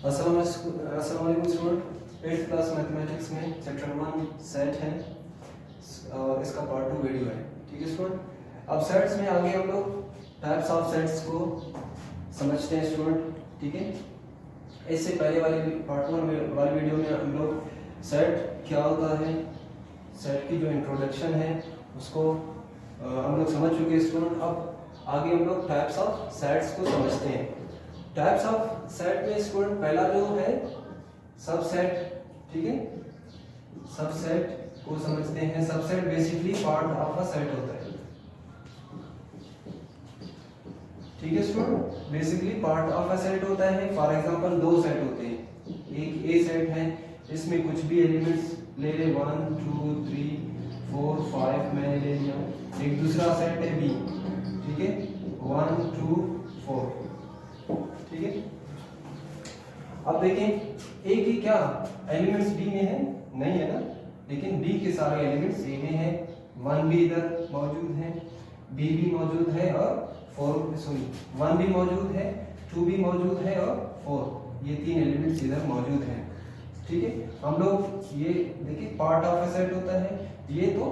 अस्सलाम वालेकुम student. 8th class mathematics में चैप्टर 1 सेट है और इसका पार्ट 2 वीडियो है। ठीक है स्टूडेंट, अब सेट्स में आगे हम लोग टाइप्स ऑफ सेट्स को समझते हैं स्टूडेंट। ठीक है, इससे पहले वाली पार्ट 1 वाली वीडियो में हम लोग सेट क्या होता है, सेट की जो इंट्रोडक्शन है उसको हम लोग समझ चुके हैं स्टूडेंट। अब आगे हम लोग टाइप्स ऑफ सेट्स को समझते हैं। टाइप्स ऑफ सेट में स्टूडेंट पहला जो है सबसेट। ठीक है, सबसेट को समझते हैं। Subset basically part of a set होता है। ठीक है student, basically part of a set होता है। फॉर एग्जांपल दो सेट होते हैं, एक ए सेट है, इसमें कुछ भी एलिमेंट्स ले ले 1 2 3 4 5 मैंने ले लिया। एक दूसरा सेट है बी, ठीक है 1 2 4। ठीक है, अब देखें ए की क्या एलिमेंट्स बी में है, नहीं है ना, लेकिन बी के सारे एलिमेंट्स ए में है। 1 भी इधर मौजूद है, बी भी मौजूद है और 1 भी मौजूद है, 2 भी मौजूद है और 4, ये 3 एलिमेंट्स इधर मौजूद हैं। ठीक है, हम लोग ये देखिए पार्ट ऑफ अ सेट होता है, ये तो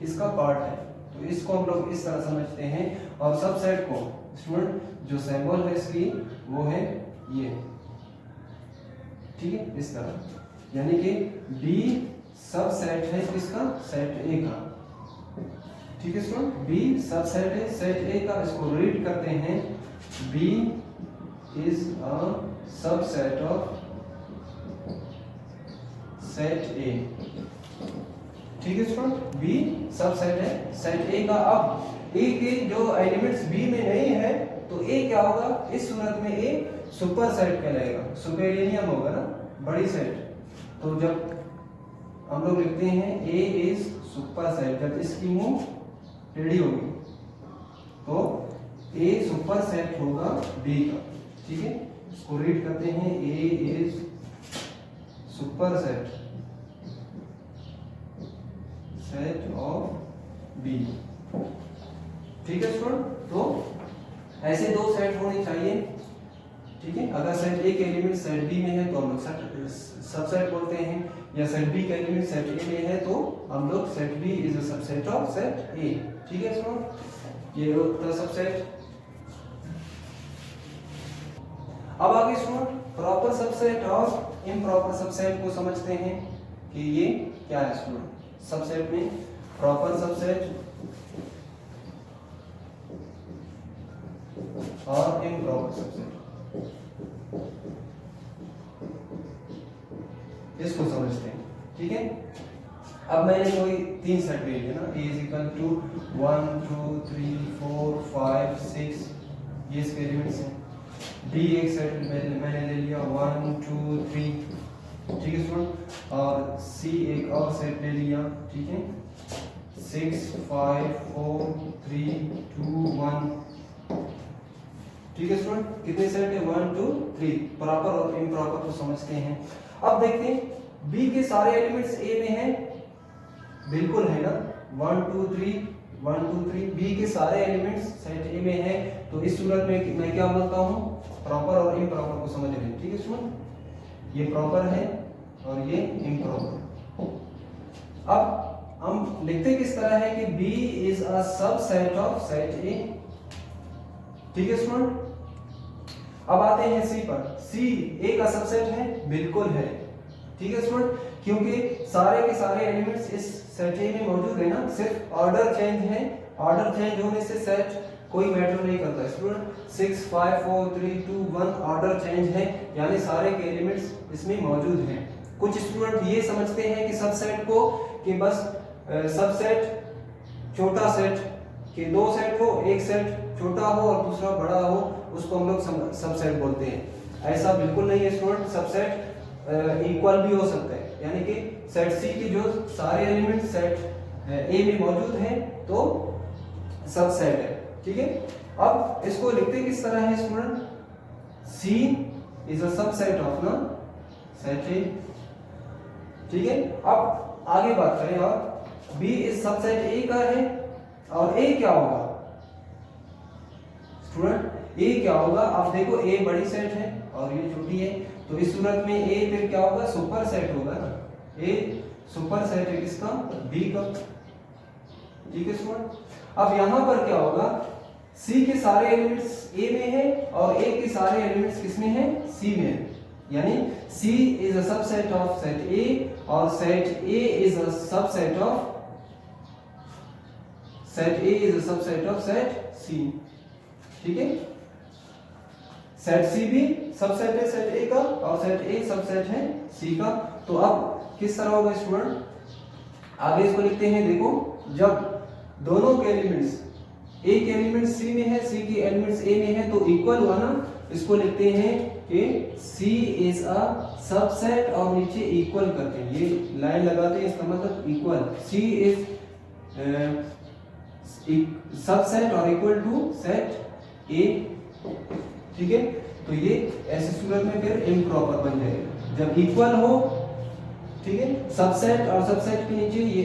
इसका पार्ट है, तो इसको हम लोग इस तरह समझते हैं। और सबसेट को स्टूडेंट जो सिंबल है इसकी वो है ये, ठीक है इस तरह, यानी कि बी सबसेट है किसका, सेट ए का। ठीक है स्टूडेंट, बी सबसेट है सेट ए का। इसको रीड करते हैं, B is a subset of set A. ठीक है स्टूडेंट, बी सबसेट है सेट ए का। अब ए के जो एलिमेंट्स बी में नहीं है तो ए क्या होगा, इस सूरत में ए सुपर सेट कहलाएगा, सुपेरियम होगा ना, बड़ी सेट। तो जब हम लोग लिखते हैं ए इज सुपर सेट, जब इसकी मुंह टेढ़ी होगी तो ए सुपर सेट होगा बी का। ठीक है, इसको रीड करते हैं, A is superset of B. ठीक है स्टूडेंट, तो ऐसे दो सेट होने चाहिए। ठीक है, अगर सेट ए के एलिमेंट सेट बी में है तो हम लोग सबसेट बोलते हैं, या सेट बी के एलिमेंट सेट ए में है तो हम लोग set B is a subset of set A. ठीक है स्टूडेंट, ये होता है सबसेट। अब आगे स्टूडेंट प्रॉपर सबसेट और इम्प्रॉपर सबसेट को समझते हैं कि ये क्या है स्टूडेंट। सबसेट में प्रॉपर सबसेट और इम्प्रॉपर सबसेट, इसको समझते हैं। ठीक है, अब मैंने कोई 3 सेट ले लिया ना, a इज इक्वल टू 1 2 3 4 5 6, ये इसके एलिमेंट्स हैं। d एक सेट मैंने ले लिया 1 2 3, ठीक है स्टूडेंट, और c एक और सेट ले लिया, ठीक है 6 5 4 3 2 1। ठीक है स्टूडेंट, कितने सेट है 1 2 3। प्रॉपर और इम्प्रॉपर को समझते हैं। अब देखते हैं बी के सारे एलिमेंट्स ए में हैं, बिल्कुल है ना, 1 2 3 1 2 3, बी के सारे एलिमेंट्स सेट ए में है। तो इस सूरत में मैं क्या बोलता हूँ, प्रॉपर और इम्प्रॉपर को समझ रहे हैं। ठीक है स्टूडेंट, ये प्रॉपर है और ये इम्प्रॉपर। अब हम लिखते किस तरह है कि B is a subset of set A। ठीक है स्टूडेंट, अब आते हैं C पर। C A का सबसेट है, बिल्कुल है। ठीक है स्टूडेंट, क्योंकि सारे के सारे एलिमेंट्स इस सेट A में मौजूद है ना, सिर्फ ऑर्डर चेंज है, ऑर्डर चेंज होने से सेट कोई मैटर नहीं करता स्टूडेंट। 6 5 4 3 2 1 ऑर्डर चेंज है, यानी सारे के एलिमेंट्स इसमें मौजूद हैं। कुछ स्टूडेंट ये समझते हैं कि सबसेट को कि बस सबसेट छोटा सेट के 2 सेट हो, एक सेट छोटा हो और दूसरा बड़ा हो, उसको हम लोग सबसेट बोलते हैं। ऐसा बिल्कुल नहीं है स्टूडेंट, सबसेट इक्वल भी हो सकता है, यानी कि सेट सी की जो सारे एलिमेंट सेट ए में मौजूद हैं तो सबसेट है। ठीक है, अब इसको लिखते किस तरह है student, C is a subset of ना सेट ए। ठीक है, अब आगे बात करें, और बी इज सबसेट ए का है, और ए क्या होगा स्टूडेंट, ए क्या होगा। आप देखो ए बड़ी सेट है और ये छोटी है, तो इस सूरत में ए फिर क्या होगा, सुपर सेट होगा ना, ए सुपर सेट है किसका, बी का। ठीक है स्टूडेंट, अब यहां पर क्या होगा, सी के सारे एलिमेंट्स ए में है और ए के सारे एलिमेंट्स किसमें है, सी में है। यानी C is a subset of set A और set A is a subset of set A is a subset of set C. ठीक है, सेट सी भी सबसेट है सेट ए का और सेट ए सबसेट है सी का। तो अब किस तरह होगा स्टूडेंट, आगे इसको लिखते हैं। देखो, जब दोनों के एलिमेंट्स, ए के एलिमेंट्स सी में है, सी के एलिमेंट्स ए में है, तो इक्वल हुआ ना, इसको लिखते हैं कि सी इज अ सबसेट और नीचे इक्वल करते हैं, ये लाइन लगाते हैं, इसका मतलब इक्वल, सी इज सबसेट और इक्वल टू सेट ए। ठीक है, तो ये ऐसे सूरत में फिर इम्प्रॉपर बन जाएगा जब इक्वल हो। ठीक है, सबसेट और सबसेट के नीचे ये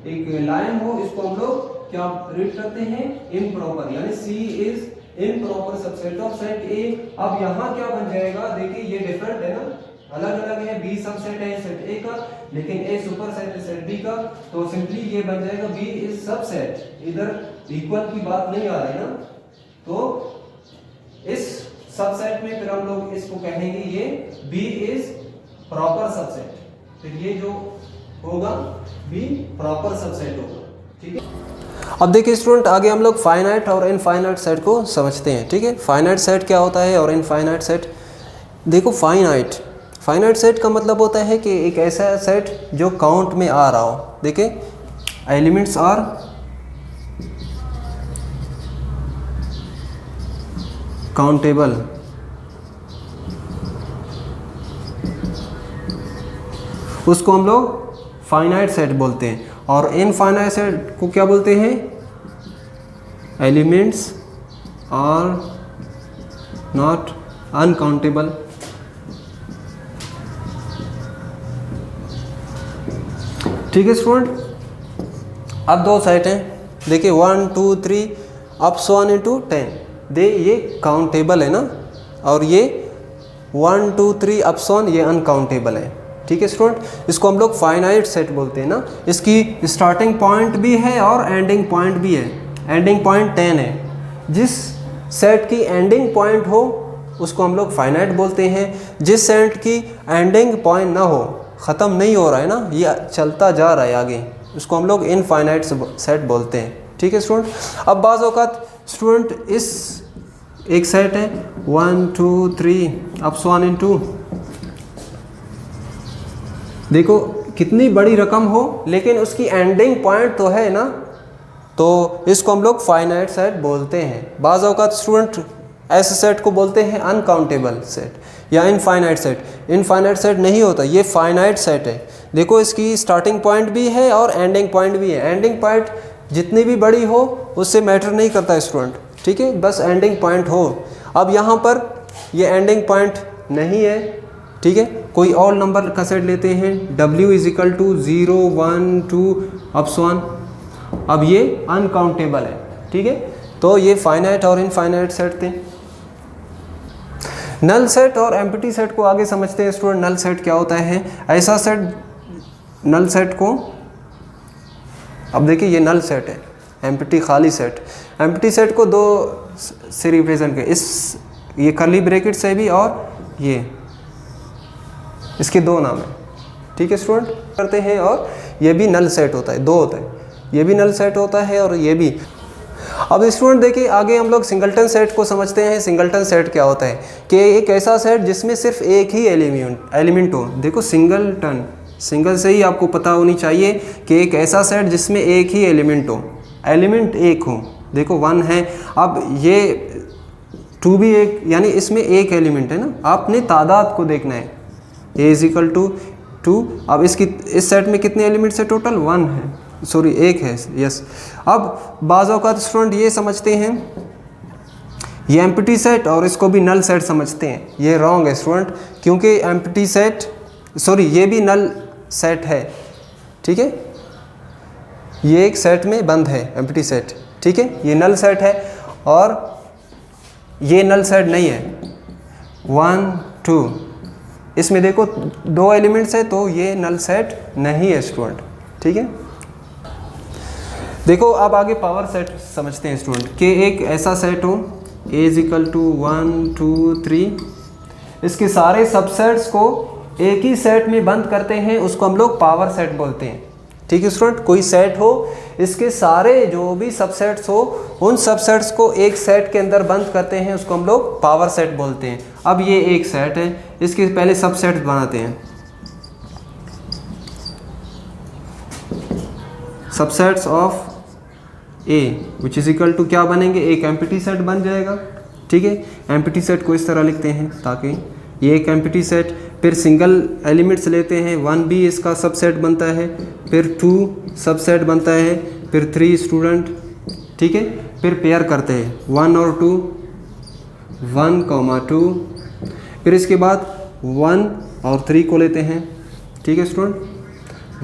एक लाइन हो, इसको हम लोग क्या रीड करते हैं, इम्प्रॉपर, यानी C is improper subset of set A. अब यहाँ क्या बन जाएगा, देखिए ये डिफरेंट है ना, अलग अलग है, बी सबसेट है सेट ए का, लेकिन ए सुपर सेट है सेट बी का, तो सिंपली ये बन जाएगा बी इज सबसेट, इधर इक्वल की बात नहीं आ रही ना, तो इस सबसेट में फिर हम लोग इसको कहेंगे ये बी इज प्रॉपर सबसेट, फिर ये जो होगा बी प्रॉपर सबसेट होगा। ठीक है, अब देखिए स्टूडेंट, आगे हम लोग फाइनाइट और इनफाइनाइट सेट को समझते हैं। ठीक है, फाइनाइट सेट क्या होता है और इनफाइनाइट सेट। देखो, फाइनाइट सेट का मतलब होता है कि एक ऐसा सेट जो काउंट में आ रहा हो। देखिए, एलिमेंट्स आर काउंटेबल, उसको हम लोग फाइनाइट सेट बोलते हैं। और इनफाइनाइट सेट को क्या बोलते हैं, एलिमेंट्स आर नॉट अनकाउंटेबल। ठीक है स्टूडेंट, अब दो सेट हैं, देखिए 1 2 3 अप सो ऑन इनटू 10, ये काउंटेबल है ना, और ये 1 2 3 अप सो ऑन ये अनकाउंटेबल है। ठीक है स्टूडेंट, इसको हम लोग फाइनाइट सेट बोलते हैं ना। इसकी स्टार्टिंग पॉइंट भी है और एंडिंग पॉइंट भी है, एंडिंग पॉइंट 10 है। जिस सेट की एंडिंग पॉइंट हो उसको हम लोग फाइनाइट बोलते हैं, जिस सेट की एंडिंग पॉइंट ना हो, ख़त्म नहीं हो रहा है ना, ये चलता जा रहा है आगे, उसको हम लोग इनफाइनाइट सेट बोलते हैं। ठीक है स्टूडेंट, अब बाज़ औक़ात स्टूडेंट इस एक सेट है 1 2 3 अप सो ऑन इनटू, देखो कितनी बड़ी रकम हो लेकिन उसकी एंडिंग पॉइंट तो है ना, तो इसको हम लोग फाइनाइट सेट बोलते हैं। बाज़ औक़ात स्टूडेंट ऐसे सेट को बोलते हैं अनकाउंटेबल सेट या इनफाइनाइट सेट। इनफाइनाइट सेट नहीं होता, ये फाइनाइट सेट है। देखो, इसकी स्टार्टिंग पॉइंट भी है और एंडिंग पॉइंट भी है। एंडिंग पॉइंट जितनी भी बड़ी हो उससे मैटर नहीं करता स्टूडेंट, ठीक है, बस एंडिंग पॉइंट हो। अब यहाँ पर ये एंडिंग पॉइंट नहीं है, ठीक है, कोई और नंबर का सेट लेते हैं, w is equal to 0 1 2 up so on. अब ये अनकाउंटेबल है, ठीक है, तो ये फाइनाइट और इनफाइनाइट सेट थे। नल सेट और एम्प्टी सेट को आगे समझते हैं स्टूडेंट। नल सेट क्या होता है, ऐसा सेट, नल सेट को, अब देखिए ये नल सेट है, एम्प्टी खाली सेट। एम्प्टी सेट को दो से रिप्रेजेंट कर, इस ये कर्ली ब्रैकेट से भी और ये, इसके दो नाम है, ठीक है स्टूडेंट, करते हैं। और ये भी नल सेट होता है, दो होता है, ये भी नल सेट होता है और ये भी। अब स्टूडेंट देखिए, आगे हम लोग सिंगलटन सेट को समझते हैं। सिंगलटन सेट क्या होता है कि एक ऐसा सेट जिसमें सिर्फ एक ही एलिमेंट हो। देखो सिंगलटन, सिंगल से ही आपको पता होनी चाहिए कि एक ऐसा सेट जिसमें एक ही एलिमेंट हो, एलिमेंट एक हो। देखो 1 है, अब ये 2 भी एक, यानी इसमें एक एलिमेंट है ना, आपने तादाद को देखना है, a इज इक्वल टू 2। अब इसकी, इस सेट में कितने एलिमेंट्स है टोटल, 1 है, सॉरी 1 है, यस। अब बाज़ औक़ात स्टूडेंट ये समझते हैं ये एम्प्टी सेट और इसको भी नल सेट समझते हैं, ये रॉन्ग है स्टूडेंट, क्योंकि एम्प्टी सेट, सॉरी ये भी नल सेट है, ठीक है, ये एक सेट में बंद है एम्प्टी सेट, ठीक है, ये नल सेट है और ये नल सेट नहीं है। 1 2 इसमें देखो 2 एलिमेंट्स है तो ये नल सेट नहीं है स्टूडेंट, ठीक है। देखो अब आगे पावर सेट समझते हैं स्टूडेंट कि एक ऐसा सेट हो A = 1 2 3, इसके सारे सबसेट्स को एक ही सेट में बंद करते हैं, उसको हम लोग पावर सेट बोलते हैं, ठीक है स्टूडेंट। कोई सेट हो, इसके सारे जो भी सबसेट्स हो उन सबसेट्स को एक सेट के अंदर बंद करते हैं, उसको हम लोग पावर सेट बोलते हैं। अब ये एक सेट है, इसके पहले सबसेट्स बनाते हैं। Subsets of A which is equal to क्या बनेंगे, एक एम्प्टी सेट बन जाएगा, ठीक है। एम्प्टी सेट को इस तरह लिखते हैं ताकि ये एक एम्प्टी सेट, फिर सिंगल एलिमेंट्स लेते हैं, 1 भी इसका सबसेट बनता है, फिर 2 सबसेट बनता है, फिर 3 स्टूडेंट, ठीक है। फिर पेयर करते हैं 1 और 2, 1, 2, फिर इसके बाद 1 और 3 को लेते हैं, ठीक है स्टूडेंट।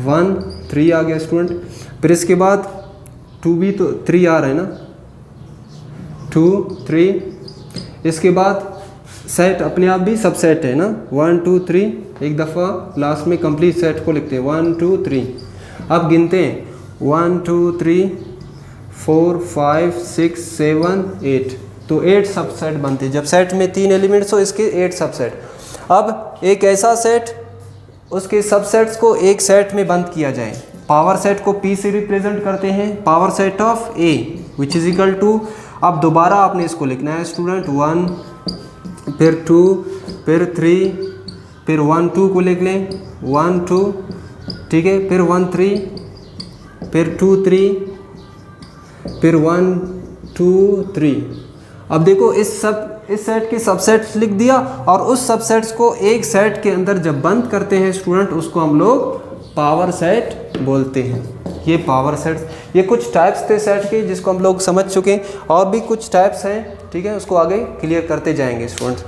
1 3 आ गया स्टूडेंट। फिर इसके बाद 2 भी तो 3 आ रहा है ना, 2 3। इसके बाद सेट अपने आप भी सबसेट है ना, 1 2 3, एक दफ़ा लास्ट में कंप्लीट सेट को लिखते हैं 1 2 3। अब गिनते हैं 1 2 3 4 5 6 7 8, तो 8 सबसेट बनते हैं। जब सेट में 3 एलिमेंट्स हो इसके 8 सबसेट। अब एक ऐसा सेट, उसके सबसेट्स को एक सेट में बंद किया जाए। पावर सेट को P से रिप्रेजेंट करते हैं, power set of A which is equal to, अब दोबारा आपने इसको लिखना है स्टूडेंट, 1 फिर 2 फिर 3 फिर 1 2 को लिख लें 1 2, ठीक है। फिर 1 3 फिर 2 3 फिर 1 2 3। अब देखो इस सेट के सबसेट्स लिख दिया, और उस सबसेट्स को एक सेट के अंदर जब बंद करते हैं स्टूडेंट, उसको हम लोग पावर सेट बोलते हैं। ये पावर सेट्स, ये कुछ टाइप्स थे सेट के जिसको हम लोग समझ चुके हैं, और भी कुछ टाइप्स हैं, ठीक है, उसको आगे क्लियर करते जाएंगे स्टूडेंट्स।